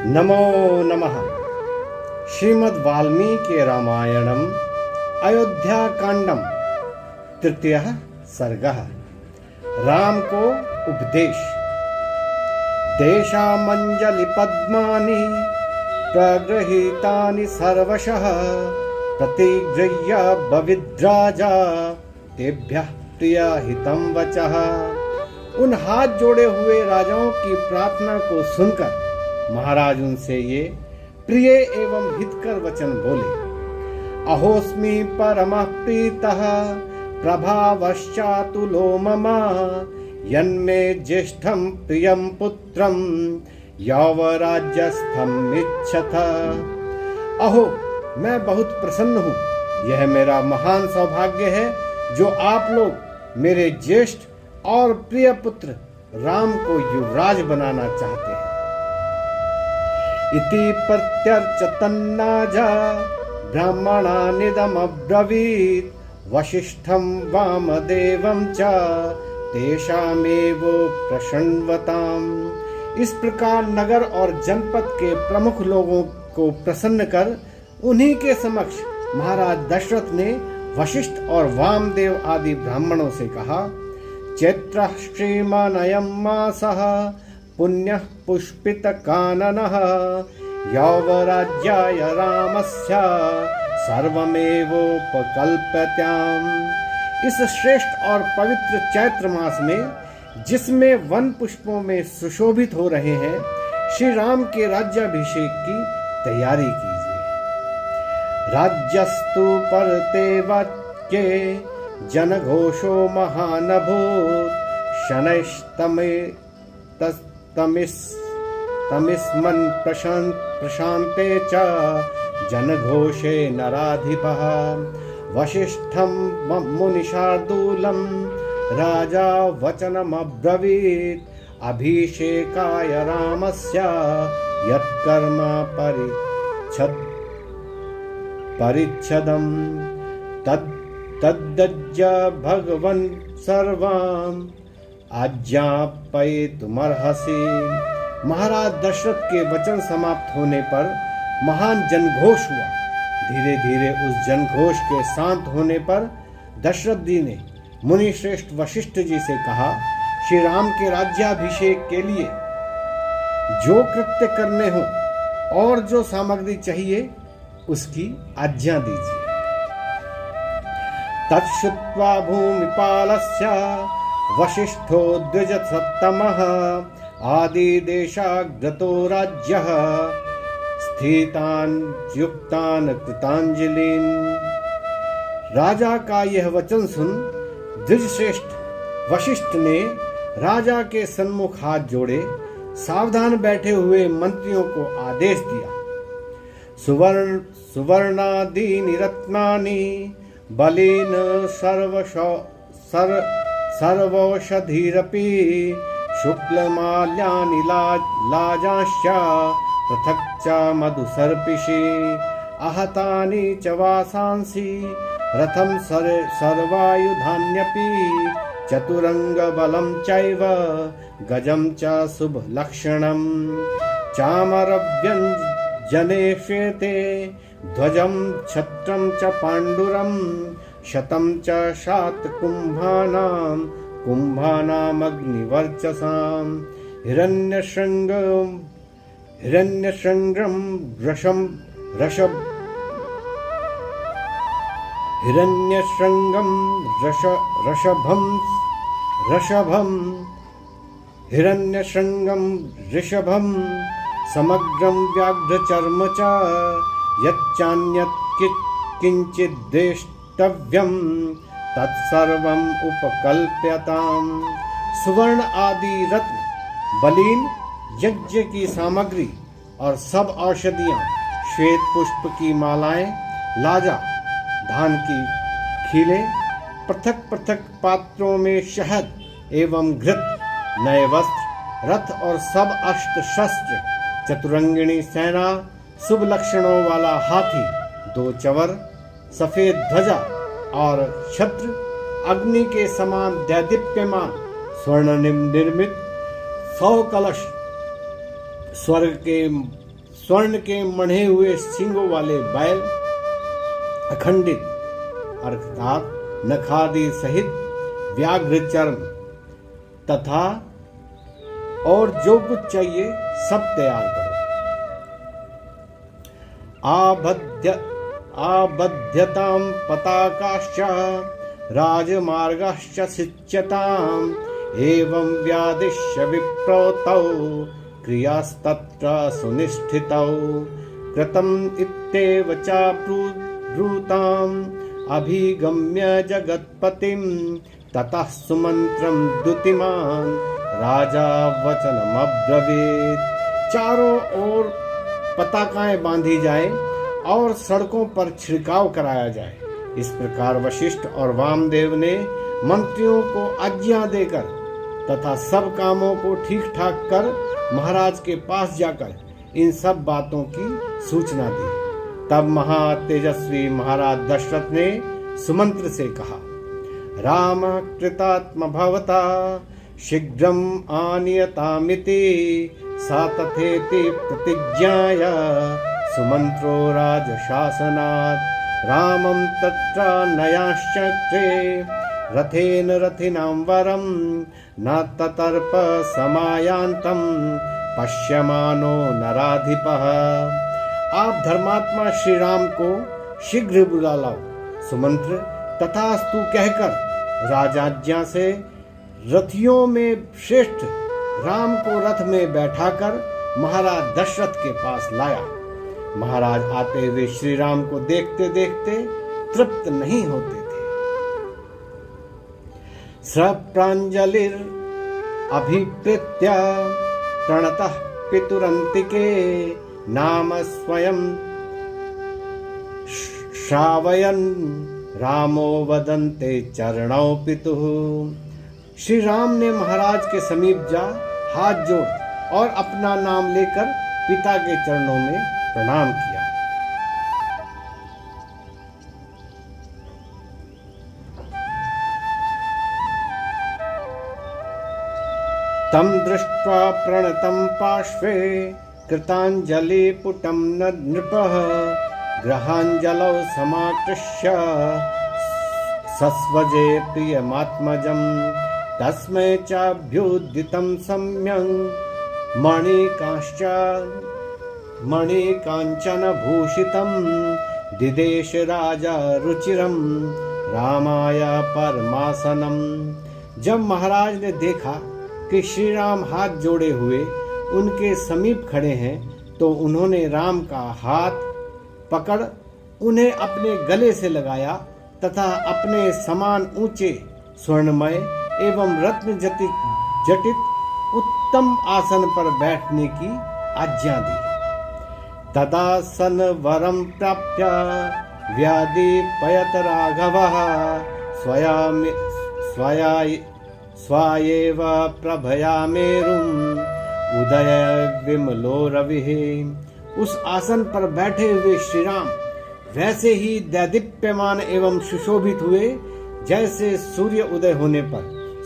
नमो नमः। श्रीमद् वाल्मीकि रामायणम् अयोध्याकांडम तृतीयः सर्गः। राम को उपदेश। देशामंजलि पद्मानि प्रगृहीतानि सर्वशः प्रतिगृह्य बविद्राजा तेभ्यः प्रियहितं वचः। उन हाथ जोड़े हुए राजाओं की प्रार्थना को सुनकर महाराज उनसे ये प्रिय एवं हितकर वचन बोले। अहोस्मि परमः प्रीतः प्रभावश्चातुलो मम यन्मे ज्येष्ठं प्रियं पुत्रं यौवराज्यस्थं इच्छथ। अहो, मैं बहुत प्रसन्न हूँ। यह मेरा महान सौभाग्य है जो आप लोग मेरे ज्येष्ठ और प्रिय पुत्र राम को युवराज बनाना चाहते हैं। इति प्रत्यर्च तन्नाजा ब्राह्मणानिदमब्रवीत् वसिष्ठं वामदेवं च तेषामेव प्रशन्वताम्। इस प्रकार नगर और जनपद के प्रमुख लोगों को प्रसन्न कर उन्हीं के समक्ष महाराज दशरथ ने वशिष्ठ और वामदेव आदि ब्राह्मणों से कहा। चैत्र श्रीमानयं मासः पुण्यः पुष्पितकाननः यौवराज्याय रामस्य सर्वमेवोपकल्प्यताम्। इस श्रेष्ठ और पवित्र चैत्र मास में जिसमें वन पुष्पों में सुशोभित हो रहे हैं, श्री राम के राज्याभिषेक की तैयारी कीजिए। राज्यस्तु परते वाक्ये जनघोषो महानभूत शनैस्तमिस्मन् प्रशान्ते च जनघोषे नराधिपः। वसिष्ठं मुनिशार्दूलं राजा वचनमब्रवीत् अभिषेकाय रामस्य यत्कर्म परिच्छदं तद्दज्य भगवन् सर्वाम् आज्ञापयितुमर्हसि। महाराज दशरथ के वचन समाप्त होने पर महान जनघोष हुआ। धीरे धीरे उस जनघोष के शांत होने पर दशरथ जी ने मुनि श्रेष्ठ वशिष्ठ जी से कहा, श्री राम के राज्याभिषेक के लिए जो कृत्य करने हो और जो सामग्री चाहिए उसकी आज्ञा दीजिए। तच्छ्रुत्वा भूमिपालस्य वसिष्ठो द्विजसत्तमः आदिदेशाग्रतो राज्यः स्थितान् युक्तान् कृतांजलिन्। राजा का यह वचन सुन द्विजश्रेष्ठ वशिष्ठ ने राजा के सन्मुख हाथ जोड़े सावधान बैठे हुए मंत्रियों को आदेश दिया। सुवर्णादीनि रत्नानि बलेन सर्वौषधीरपि शुक्लमाल्यानि लाजांश्च पृथक् च मधुसर्पिषि आहतानि च वासांसि रथं सर्वायुधान्यपि चतुरंगबलं चैव गजं च शुभलक्षणं चामरव्यञ्जने श्वेते ध्वजं छत्रं च पाण्डुरं शतं च शातकुम्भानां कुम्भानामग्निवर्चसां हिरण्यशृङ्गं ऋषभं समग्रं व्याघ्रचर्म च यच्चान्यत् किञ्चिद्द्रष्टव्यं तत्सर्वम् उपकल्प्यताम्। सुवर्ण आदि रत्न, बलीन यज्ञ की सामग्री और सब औषधियां, श्वेत पुष्प की मालाएं, लाजा, धान की खीले, पृथक पृथक पात्रों में शहद एवं घृत, नए वस्त्र, रथ और सब अस्त्र शस्त्र, चतुरंगिणी सेना, शुभ लक्षणों वाला हाथी, 2 चवर, सफेद ध्वजा और छत्र, अग्नि के समान दैदीप्यमान स्वर्ण निर्मित 100 कलश, स्वर्ग के स्वर्ण के मढ़े हुए सींगों वाले बैल, अखंडित अर्थात नखादि सहित व्याघ्र चर्म तथा और जो कुछ चाहिए सब तैयार करो। आबध्यतां पताकाश्च राजमार्गाश्च सिच्यताम् एवं व्यादिश्य विप्रौतौ क्रियास्तत्र सुनिष्ठितौ कृतम् इत्येव चाब्रूताम् अभिगम्य जगत्पतिं ततः सुमन्त्रं द्युतिमान् राजा वचनमब्रवीत्। चारों ओर पताकाएं बांधी जाए और सड़कों पर छिड़काव कराया जाए। इस प्रकार वशिष्ठ और वामदेव ने मंत्रियों को आज्ञा देकर तथा सब कामों को ठीक ठाक कर महाराज के पास जाकर इन सब बातों की सूचना दी। तब महातेजस्वी महाराज दशरथ ने सुमंत्र से कहा, राम कृतात्म भवता शीघ्रम आनीयतामिति सा तथेति प्रतिज्ञाया सुमंत्रो राजशासनात् रामं तत्र नयाश्चक्रे रथेन रथिनां वरं न ततर्प समायान्तं पश्यमानो नराधिपः। आप धर्मात्मा श्री राम को शीघ्र बुला लाओ। सुमंत्र तथास्तु कहकर राजाज्ञा से रथियों में श्रेष्ठ राम को रथ में बैठाकर महाराज दशरथ के पास लाया। महाराज आते हुए श्री राम को देखते देखते तृप्त नहीं होते थे। सप्रांजलिर अभिप्रेत्य प्रणतः पितुरन्तिके नाम स्वयं श्रावयन् रामो वदन्ते चरणौ पितुः। श्री राम ने महाराज के समीप जा हाथ जोड़ और अपना नाम लेकर पिता के चरणों में प्रणाम किया। तम दृष्ट्वा प्रणतं पार्श्वे कृतांजलि पुटं नृपः ग्रहांजलौ समाकृष्य सस्वजे प्रियमात्मजं तस्मै चाभ्युदितं सम्यं मणिकांचन भूषितं दिदेश राजा रुचिरं रामाय परमासनम। जब महाराज ने देखा कि श्री राम हाथ जोड़े हुए उनके समीप खड़े हैं तो उन्होंने राम का हाथ पकड़ उन्हें अपने गले से लगाया तथा अपने समान ऊंचे स्वर्णमय एवं रत्न जटित उत्तम आसन पर बैठने की आज्ञा दी। तदासन वरम प्राप्य व्यादीपयत राघवः स्वायेव प्रभया मेरुम् उदय विमलो रविः। उस आसन पर बैठे हुए श्री राम वैसे ही दैदीप्यमान एवं सुशोभित हुए जैसे सूर्य उदय होने पर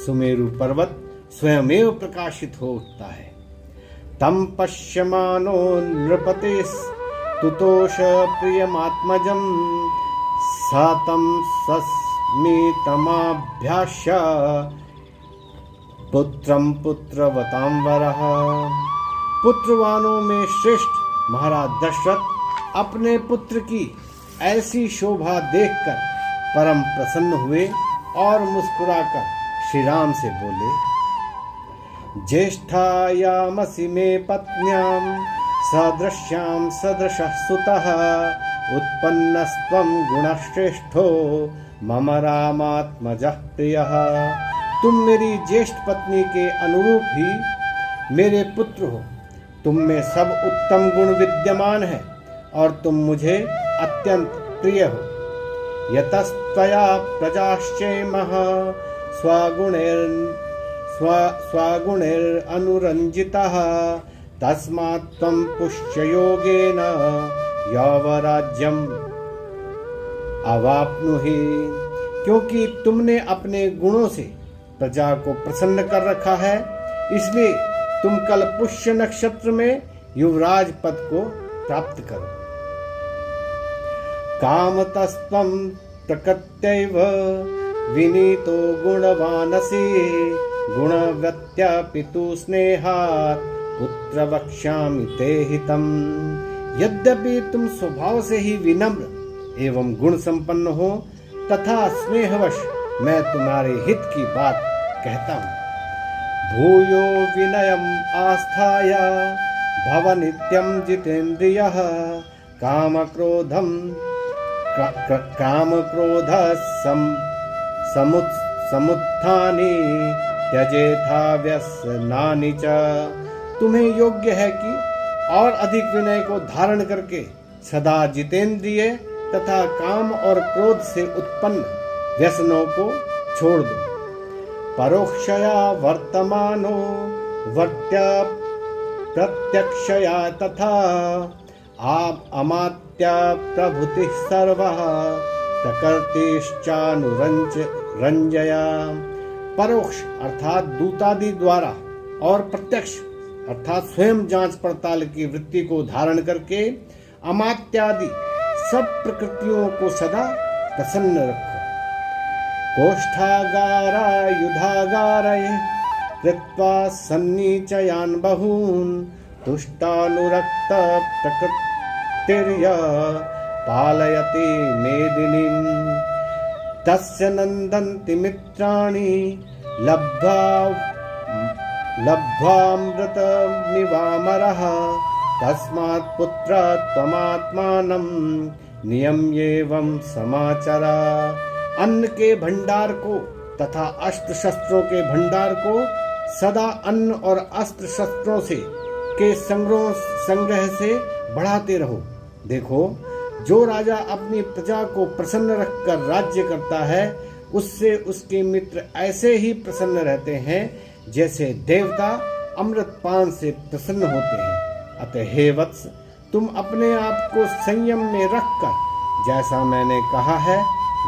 सुमेरु पर्वत स्वयमेव प्रकाशित हो उठता है। तम पश्यमानो नृपतिस्तुतोष प्रियमात्मजं सातं सस्मितमाभ्यास्य पुत्रं पुत्रवतां वरः। पुत्रवानों में श्रेष्ठ महाराज दशरथ अपने पुत्र की ऐसी शोभा देखकर परम प्रसन्न हुए और मुस्कुराकर श्री राम से बोले, ज्येष्ठायामसि मे पत्न्यां सदृश्यां सदृशः सुतः उत्पन्नस्त्वं गुणश्रेष्ठो मम रामात्मजः प्रियः। तुम मेरी ज्येष्ठ पत्नी के अनुरूप ही मेरे पुत्र हो। तुम में सब उत्तम गुण विद्यमान है और तुम मुझे अत्यंत प्रिय हो। यतस्त्वया प्रजाश्चेमः स्वगुणैरनुरञ्जितः तस्मात् त्वं पुष्ययोगेन यौवराज्यम् अवाप्नुहि। क्योंकि तुमने अपने गुणों से प्रजा को प्रसन्न कर रखा है, इसलिए तुम कल पुष्य नक्षत्र में युवराज पद को प्राप्त करो। कामतस्त्वं प्रकृत्यैव विनीतो गुणवानसि गुणवत्या पितु स्नेहात् पुत्र वक्ष्यामि ते हितम्। यद्यपि तुम स्वभाव से ही विनम्र एवं गुण संपन्न हो तथा स्नेहवश मैं तुम्हारे हित की बात कहता हूँ। भूयो विनयम् आस्थाय भव नित्यं जितेन्द्रियः कामक्रोध समुत्थानि त्यजेथा व्यसनानि च। तुम्हें योग्य है कि और अधिक विनय को धारण करके सदा जितेंद्रिय तथा काम और क्रोध से उत्पन्न व्यसनों को छोड़ दो। परोक्षया वर्तमानो वर्त्या प्रत्यक्षया तथा अमात्या प्रभुतिः सर्वः प्रकृतिश्चानुरंजया। परोक्ष अर्थात दूतादि द्वारा और प्रत्यक्ष अर्थात स्वयं जांच पड़ताल की वृत्ति को धारण करके अमात्यादि सब प्रकृतियों को सदा प्रसन्न रखो। कोष्ठागारा युधागारय कृत्वा सन्निचयान् बहून् तुष्टानुरक्त प्रकृतिर्य पालयति मेदिनीम्। तस्य नन्दन्ति मित्राणि लब्ध्वामृतमिवामरः तस्मात् पुत्र त्वमात्मानं नियम्येवं समाचर। अन्न के भंडार को तथा अस्त्र शस्त्रों के भंडार को सदा अन्न और अस्त्र शस्त्रों से के संग्रह से बढ़ाते रहो। देखो, जो राजा अपनी प्रजा को प्रसन्न रखकर राज्य करता है उससे उसके मित्र ऐसे ही प्रसन्न रहते हैं जैसे देवता अमृतपान से प्रसन्न होते हैं। अतः हे वत्स, तुम अपने आप को संयम में रखकर जैसा मैंने कहा है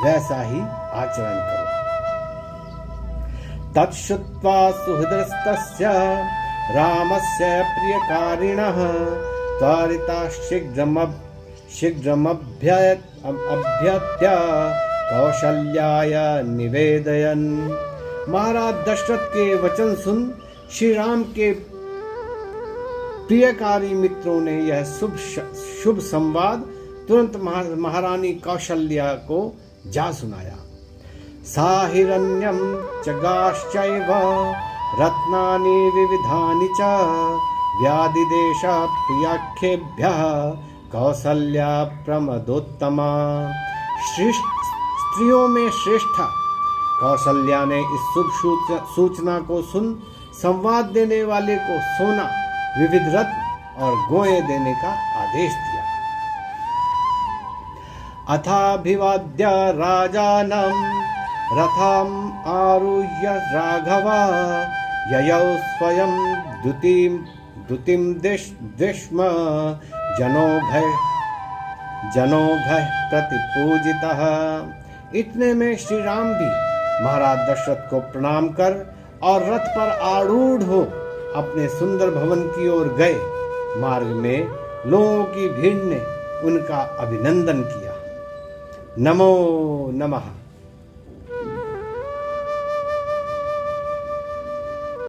वैसा ही आचरण करो। तच्छ्रुत्वा सुहृदस्तस्य रामस्य प्रियकारिणः त्वरिता शीघ्रमभ्यत्य कौशल्याय निवेदयन्। महाराज दशरथ के वचन सुन श्री राम के प्रियकारी मित्रों ने यह शुभ संवाद तुरंत महारानी कौशल्या को जा सुनाया। साहिरण्यं च गाश्चैव रत्नानि विविधानि च व्याधिदेशा प्रियाख्येभ्यः कौसल्या प्रमदोत्तमा। स्त्रियों में श्रेष्ठा कौशल्या ने इस शुभ सूचना को सुन संवाद देने वाले को सोना, विविध रत्न और गोए देने का आदेश दिया। अथाभिवाद्य राजानं रथम आरुह्य राघव ययौ स्वयं द्युतिम दिश्म जनोघ प्रतिपूजितः। इतने में श्री राम भी महाराज दशरथ को प्रणाम कर और रथ पर आरूढ़ हो अपने सुंदर भवन की ओर गए। मार्ग में लोगों की भीड़ ने उनका अभिनंदन किया। नमो नमः।